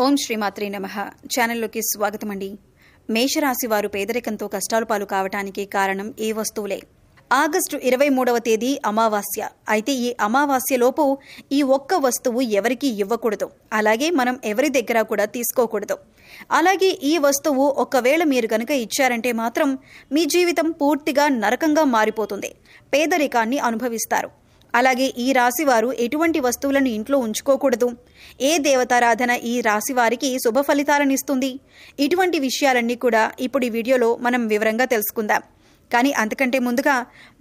ఓం శ్రీమాత్రే నమః. ఛానల్లోకి స్వాగతం అండి. మేషరాశి వారు పేదరికంతో కష్టాలు పాలు కావటానికి కారణం ఏ వస్తువులే. ఆగస్టు 23వ తేదీ అమావాస్య. అయితే ఈ అమావాస్యలోపు ఈ ఒక్క వస్తువు ఎవరికీ ఇవ్వకూడదు, అలాగే మనం ఎవరి దగ్గర కూడా తీసుకోకూడదు. అలాగే ఈ వస్తువు ఒకవేళ మీరు గనుక ఇచ్చారంటే మాత్రం మీ జీవితం పూర్తిగా నరకంగా మారిపోతుంది, పేదరికాన్ని అనుభవిస్తారు. అలాగే ఈ రాశి వారు ఎటువంటి వస్తువులను ఇంట్లో ఉంచుకోకూడదు, ఏ దేవతారాధన ఈ రాశి వారికి శుభ ఫలితాలను ఇస్తుంది, ఇటువంటి విషయాలన్నీ కూడా ఇప్పుడు ఈ వీడియోలో మనం వివరంగా తెలుసుకుందాం. కానీ అంతకంటే ముందుగా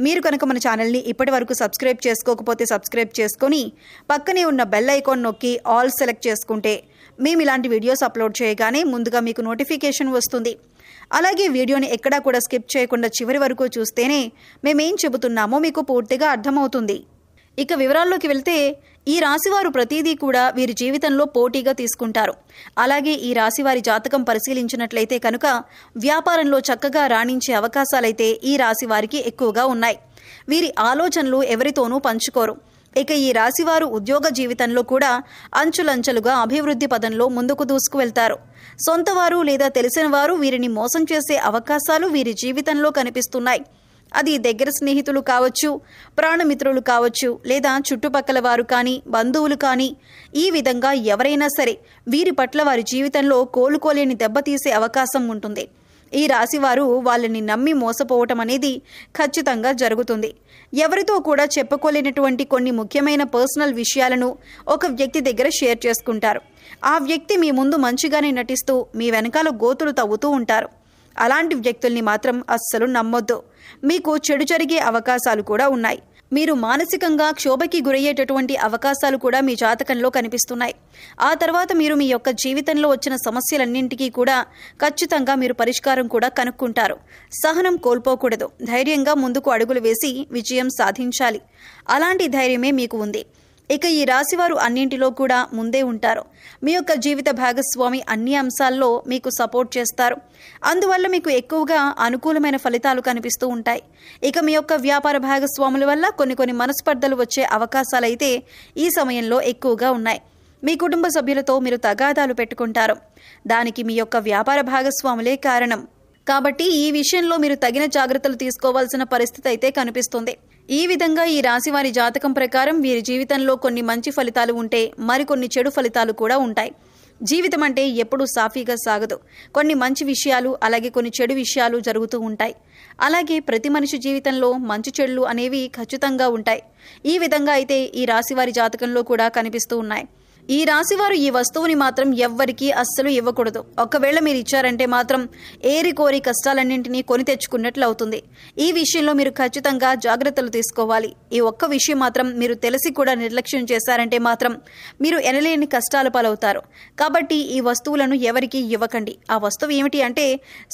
మీరు కనుక మన ఛానల్ని ఇప్పటి వరకు సబ్స్క్రైబ్ చేసుకోకపోతే సబ్స్క్రైబ్ చేసుకొని పక్కనే ఉన్న బెల్ ఐకాన్ నొక్కి ఆల్ సెలెక్ట్ చేసుకుంటే మేము ఇలాంటి వీడియోస్ అప్లోడ్ చేయగానే ముందుగా మీకు నోటిఫికేషన్ వస్తుంది. అలాగే వీడియోని ఎక్కడా కూడా స్కిప్ చేయకుండా చివరి వరకు చూస్తేనే మేమేం చెబుతున్నామో మీకు పూర్తిగా అర్థమవుతుంది. ఇక వివరాల్లోకి వెళ్తే ఈ రాశివారు ప్రతిదీ కూడా వీరి జీవితంలో పోటీగా తీసుకుంటారు. అలాగే ఈ రాశివారి జాతకం పరిశీలించినట్లయితే కనుక వ్యాపారంలో చక్కగా రాణించే అవకాశాలైతే ఈ రాశివారికి ఎక్కువగా ఉన్నాయి. వీరి ఆలోచనలు ఎవరితోనూ పంచుకోరు. ఇక ఈ రాశివారు ఉద్యోగ జీవితంలో కూడా అంచులంచెలుగా అభివృద్ధి పదంలో ముందుకు దూసుకువెళ్తారు. సొంతవారు లేదా తెలిసిన వారు వీరిని మోసం చేసే అవకాశాలు వీరి జీవితంలో కనిపిస్తున్నాయి. అది దగ్గర స్నేహితులు కావచ్చు, ప్రాణమిత్రులు కావచ్చు, లేదా చుట్టుపక్కల వారు కానీ, బంధువులు కానీ, ఈ విధంగా ఎవరైనా సరే వీరి పట్ల వారి జీవితంలో కోలుకోలేని దెబ్బతీసే అవకాశం ఉంటుంది. ఈ రాశివారు వాళ్ళని నమ్మి మోసపోవటం అనేది ఖచ్చితంగా జరుగుతుంది. ఎవరితో కూడా చెప్పుకోలేనటువంటి కొన్ని ముఖ్యమైన పర్సనల్ విషయాలను ఒక వ్యక్తి దగ్గర షేర్ చేసుకుంటారు. ఆ వ్యక్తి మీ ముందు మంచిగానే నటిస్తూ మీ వెనకాల గోతులు తవ్వుతూ ఉంటారు. అలాంటి వ్యక్తుల్ని మాత్రం అస్సలు నమ్మొద్దు. మీకు చెడు జరిగే అవకాశాలు కూడా ఉన్నాయి. మీరు మానసికంగా క్షోభకి గురయ్యేటటువంటి అవకాశాలు కూడా మీ జాతకంలో కనిపిస్తున్నాయి. ఆ తర్వాత మీరు మీ యొక్క జీవితంలో వచ్చిన సమస్యలన్నింటికీ కూడా ఖచ్చితంగా మీరు పరిష్కారం కూడా కనుక్కుంటారు. సహనం కోల్పోకూడదు. ధైర్యంగా ముందుకు అడుగులు వేసి విజయం సాధించాలి. అలాంటి ధైర్యమే మీకు ఉంది. ఇక ఈ రాశివారు అన్నింటిలో కూడా ముందే ఉంటారు. మీ యొక్క జీవిత భాగస్వామి అన్ని అంశాల్లో మీకు సపోర్ట్ చేస్తారు. అందువల్ల మీకు ఎక్కువగా అనుకూలమైన ఫలితాలు కనిపిస్తూ ఉంటాయి. ఇక మీ యొక్క వ్యాపార భాగస్వాముల వల్ల కొన్ని మనస్పర్ధలు వచ్చే అవకాశాలైతే ఈ సమయంలో ఎక్కువగా ఉన్నాయి. మీ కుటుంబ సభ్యులతో మీరు తగాదాలు పెట్టుకుంటారు. దానికి మీ యొక్క వ్యాపార భాగస్వాములే కారణం. కాబట్టి ఈ విషయంలో మీరు తగిన జాగ్రత్తలు తీసుకోవాల్సిన పరిస్థితి అయితే కనిపిస్తుంది. ఈ విధంగా ఈ రాశివారి జాతకం ప్రకారం వీరి జీవితంలో కొన్ని మంచి ఫలితాలు ఉంటే మరికొన్ని చెడు ఫలితాలు కూడా ఉంటాయి. జీవితం అంటే ఎప్పుడూ సాఫీగా సాగదు. కొన్ని మంచి విషయాలు అలాగే కొన్ని చెడు విషయాలు జరుగుతూ ఉంటాయి. అలాగే ప్రతి మనిషి జీవితంలో మంచి చెడులు అనేవి ఖచ్చితంగా ఉంటాయి. ఈ విధంగా అయితే ఈ రాశివారి జాతకంలో కూడా కనిపిస్తూ ఉన్నాయి. ఈ రాశివారు ఈ వస్తువుని మాత్రం ఎవ్వరికీ అస్సలు ఇవ్వకూడదు. ఒకవేళ మీరు ఇచ్చారంటే మాత్రం ఏరి కోరి కష్టాలన్నింటినీ కొని తెచ్చుకున్నట్లు అవుతుంది. ఈ విషయంలో మీరు ఖచ్చితంగా జాగ్రత్తలు తీసుకోవాలి. ఈ ఒక్క విషయం మాత్రం మీరు తెలిసి కూడా నిర్లక్ష్యం చేశారంటే మాత్రం మీరు ఎనలేని కష్టాల పాలవుతారు. కాబట్టి ఈ వస్తువులను ఎవరికీ ఇవ్వకండి. ఆ వస్తువు ఏమిటి అంటే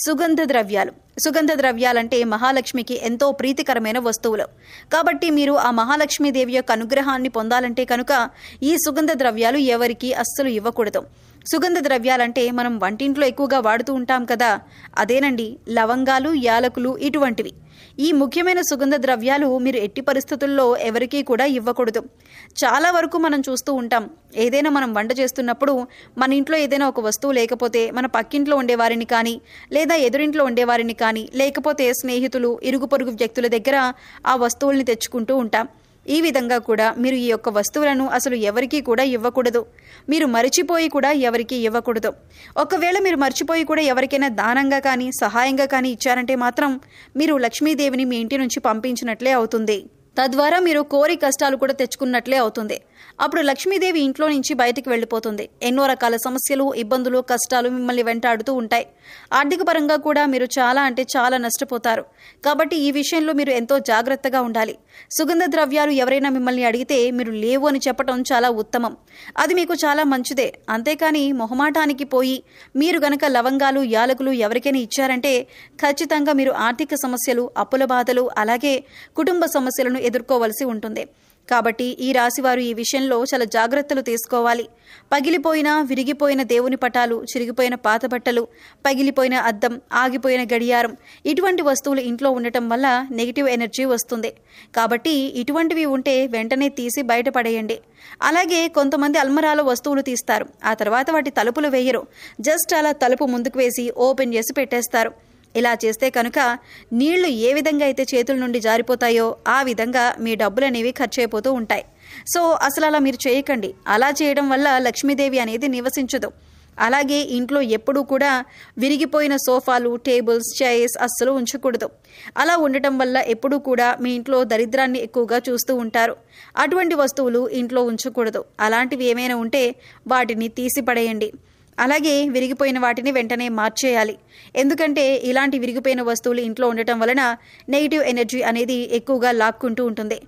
సుగంధ ద్రవ్యాలు. సుగంధ ద్రవ్యాలంటే మహాలక్ష్మికి ఎంతో ప్రీతికరమైన వస్తువులు. కాబట్టి మీరు ఆ మహాలక్ష్మీదేవి యొక్క అనుగ్రహాన్ని పొందాలంటే కనుక ఈ సుగంధ ద్రవ్యాలు ఎవరికీ అస్సలు ఇవ్వకూడదు. సుగంధ ద్రవ్యాలంటే మనం వంటింట్లో ఎక్కువగా వాడుతూ ఉంటాం కదా, అదేనండి లవంగాలు, యాలకులు ఇటువంటివి. ఈ ముఖ్యమైన సుగంధ ద్రవ్యాలు మీరు ఎట్టి పరిస్థితుల్లో ఎవరికీ కూడా ఇవ్వకూడదు. చాలా వరకు మనం చూస్తూ ఉంటాం, ఏదైనా మనం వంట చేస్తున్నప్పుడు మన ఇంట్లో ఏదైనా ఒక వస్తువు లేకపోతే మన పక్కింట్లో ఉండేవారిని కానీ, లేదా ఎదురింట్లో ఉండేవారిని కానీ, లేకపోతే స్నేహితులు, ఇరుగు పొరుగు వ్యక్తుల దగ్గర ఆ వస్తువుల్ని తెచ్చుకుంటూ ఉంటాం. ఈ విధంగా కూడా మీరు ఈ యొక్క వస్తువులను అసలు ఎవరికీ కూడా ఇవ్వకూడదు. మీరు మర్చిపోయి కూడా ఎవరికీ ఇవ్వకూడదు. ఒకవేళ మీరు మర్చిపోయి కూడా ఎవరికైనా దానంగా కానీ సహాయంగా కానీ ఇచ్చారంటే మాత్రం మీరు లక్ష్మీదేవిని మీ ఇంటి నుంచి పంపించినట్లే అవుతుంది. తద్వారా మీరు కోరి కష్టాలు కూడా తెచ్చుకున్నట్లే అవుతుంది. అప్పుడు లక్ష్మీదేవి ఇంట్లో నుంచి బయటికి వెళ్ళిపోతుంది. ఎన్నో రకాల సమస్యలు, ఇబ్బందులు, కష్టాలు మిమ్మల్ని వెంటాడుతూ ఉంటాయి. ఆర్థిక పరంగా కూడా మీరు చాలా నష్టపోతారు. కాబట్టి ఈ విషయంలో మీరు ఎంతో జాగ్రత్తగా ఉండాలి. సుగంధ ద్రవ్యాలు ఎవరైనా మిమ్మల్ని అడిగితే మీరు లేవు అని చెప్పడం చాలా ఉత్తమం. అది మీకు చాలా మంచిదే. అంతేకాని మొహమాటానికి పోయి మీరు గనక లవంగాలు, యాలకులు ఎవరికైనా ఇచ్చారంటే ఖచ్చితంగా మీరు ఆర్థిక సమస్యలు, అప్పుల బాధలు, అలాగే కుటుంబ సమస్యలను ఎదుర్కోవలసి ఉంటుంది. కాబట్టి ఈ రాశివారు ఈ విషయంలో చాలా జాగ్రత్తలు తీసుకోవాలి. పగిలిపోయిన, విరిగిపోయిన దేవుని పటాలు, చిరిగిపోయిన పాత బట్టలు, పగిలిపోయిన అద్దం, ఆగిపోయిన గడియారం ఇటువంటి వస్తువులు ఇంట్లో ఉండటం వల్ల నెగిటివ్ ఎనర్జీ వస్తుంది. కాబట్టి ఇటువంటివి ఉంటే వెంటనే తీసి బయటపడేయండి. అలాగే కొంతమంది అల్మరాలో వస్తువులు తీస్తారు, ఆ తర్వాత వాటి తలుపులు వేయరు, జస్ట్ అలా తలుపు ముందుకు వేసి ఓపెన్ చేసి పెట్టేస్తారు. ఇలా చేస్తే కనుక నీళ్లు ఏ విధంగా అయితే చేతుల నుండి జారిపోతాయో ఆ విధంగా మీ డబ్బులు అనేవి ఖర్చు అయిపోతూ ఉంటాయి. సో అసలు అలా మీరు చేయకండి. అలా చేయడం వల్ల లక్ష్మీదేవి అనేది నివసించదు. అలాగే ఇంట్లో ఎప్పుడూ కూడా విరిగిపోయిన సోఫాలు, టేబుల్స్, చైర్స్ అస్సలు ఉంచకూడదు. అలా ఉండటం వల్ల ఎప్పుడూ కూడా మీ ఇంట్లో దరిద్రాన్ని ఎక్కువగా చూస్తూ ఉంటారు. అటువంటి వస్తువులు ఇంట్లో ఉంచకూడదు. అలాంటివి ఏమైనా ఉంటే వాటిని తీసి పడేయండి. అలాగే విరిగిపోయిన వాటిని వెంటనే మార్చేయాలి. ఎందుకంటే ఇలాంటి విరిగిపోయిన వస్తువులు ఇంట్లో ఉండటం వలన నెగిటివ్ ఎనర్జీ అనేది ఎక్కువగా లాక్కుంటూ ఉంటుంది.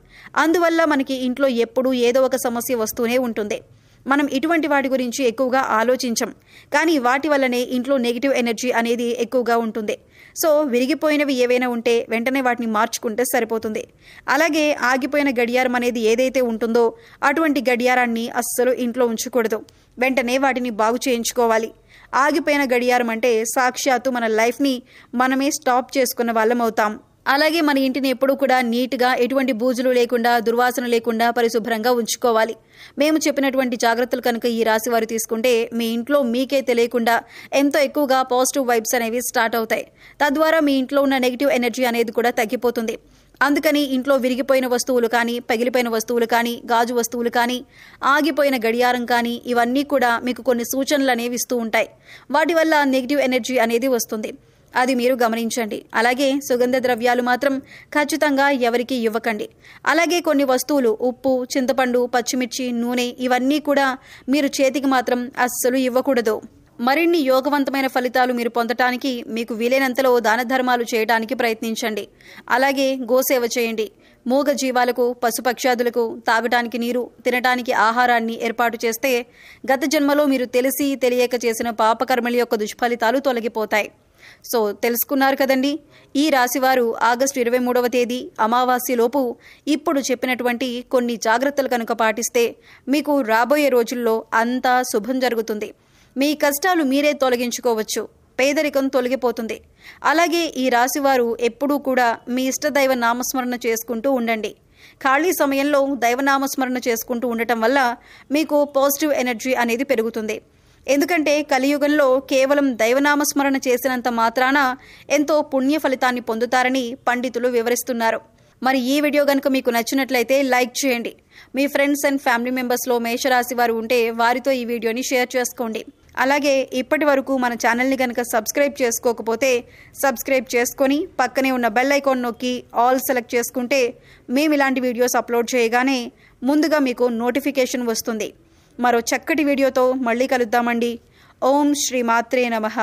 అందువల్ల మనకి ఇంట్లో ఎప్పుడూ ఏదో ఒక సమస్య వస్తూనే ఉంటుంది. మనం ఇటువంటి వాటి గురించి ఎక్కువగా ఆలోచించం, కానీ వాటి వల్లనే ఇంట్లో నెగిటివ్ ఎనర్జీ అనేది ఎక్కువగా ఉంటుంది. సో విరిగిపోయినవి ఏవైనా ఉంటే వెంటనే వాటిని మార్చుకుంటే సరిపోతుంది. అలాగే ఆగిపోయిన గడియారం అనేది ఏదైతే ఉంటుందో అటువంటి గడియారాన్ని అస్సలు ఇంట్లో ఉంచకూడదు. వెంటనే వాటిని బాగు చేయించుకోవాలి. ఆగిపోయిన గడియారం అంటే సాక్షాత్తు మన లైఫ్ని మనమే స్టాప్ చేసుకున్న వాళ్ళం అవుతాం. అలాగే మన ఇంటిని ఎప్పుడూ కూడా నీట్గా, ఎటువంటి బూజులు లేకుండా, దుర్వాసన లేకుండా పరిశుభ్రంగా ఉంచుకోవాలి. మేము చెప్పినటువంటి జాగ్రత్తలు కనుక ఈ రాశి వారు తీసుకుంటే మీ ఇంట్లో మీకే తెలియకుండా ఎంతో ఎక్కువగా పాజిటివ్ వైబ్స్ అనేవి స్టార్ట్ అవుతాయి. తద్వారా మీ ఇంట్లో ఉన్న నెగిటివ్ ఎనర్జీ అనేది కూడా తగ్గిపోతుంది. అందుకని ఇంట్లో విరిగిపోయిన వస్తువులు కానీ, పగిలిపోయిన వస్తువులు కానీ, గాజు వస్తువులు కానీ, ఆగిపోయిన గడియారం కానీ ఇవన్నీ కూడా మీకు కొన్ని సూచనలు అనేవి ఇస్తూ ఉంటాయి. వాటి వల్ల నెగిటివ్ ఎనర్జీ అనేది వస్తుంది. అది మీరు గమనించండి. అలాగే సుగంధ ద్రవ్యాలు మాత్రం ఖచ్చితంగా ఎవరికి ఇవ్వకండి. అలాగే కొన్ని వస్తువులు ఉప్పు, చింతపండు, పచ్చిమిర్చి, నూనె ఇవన్నీ కూడా మీరు చేతికి మాత్రం అస్సలు ఇవ్వకూడదు. మరిన్ని యోగవంతమైన ఫలితాలు మీరు పొందటానికి మీకు వీలైనంతలో దాన ధర్మాలు చేయడానికి ప్రయత్నించండి. అలాగే గోసేవ చేయండి. మూగ జీవాలకు, పశుపక్షాదులకు తాగటానికి నీరు, తినటానికి ఆహారాన్ని ఏర్పాటు చేస్తే గత జన్మలో మీరు తెలిసి తెలియక చేసిన పాపకర్మల యొక్క దుష్ఫలితాలు తొలగిపోతాయి. సో తెలుసుకున్నారు కదండి. ఈ రాశివారు ఆగస్టు 23వ తేదీ అమావాస్యలోపు ఇప్పుడు చెప్పినటువంటి కొన్ని జాగ్రత్తలు కనుక పాటిస్తే మీకు రాబోయే రోజుల్లో అంతా శుభం జరుగుతుంది. మీ కష్టాలు మీరే తొలగించుకోవచ్చు. పేదరికం తొలగిపోతుంది. అలాగే ఈ రాశివారు ఎప్పుడూ కూడా మీ ఇష్టదైవ నామస్మరణ చేసుకుంటూ ఉండండి. ఖాళీ సమయంలో దైవనామస్మరణ చేసుకుంటూ ఉండటం వల్ల మీకు పాజిటివ్ ఎనర్జీ అనేది పెరుగుతుంది. ఎందుకంటే కలియుగంలో కేవలం దైవనామస్మరణ చేసినంత మాత్రాన ఎంతో పుణ్య ఫలితాన్ని పొందుతారని పండితులు వివరిస్తున్నారు. మరి ఈ వీడియో కనుక మీకు నచ్చినట్లయితే లైక్ చేయండి. మీ ఫ్రెండ్స్ అండ్ ఫ్యామిలీ మెంబర్స్లో మేషరాశి వారు ఉంటే వారితో ఈ వీడియోని షేర్ చేసుకోండి. అలాగే ఇప్పటి వరకు మన ఛానల్ని కనుక సబ్స్క్రైబ్ చేసుకోకపోతే సబ్స్క్రైబ్ చేసుకొని పక్కనే ఉన్న బెల్ ఐకాన్ నొక్కి ఆల్ సెలెక్ట్ చేసుకుంటే మేము ఇలాంటి వీడియోస్ అప్లోడ్ చేయగానే ముందుగా మీకు నోటిఫికేషన్ వస్తుంది. మరో చక్కటి వీడియోతో మళ్ళీ కలుద్దామండి. ఓం శ్రీ మాత్రే నమః.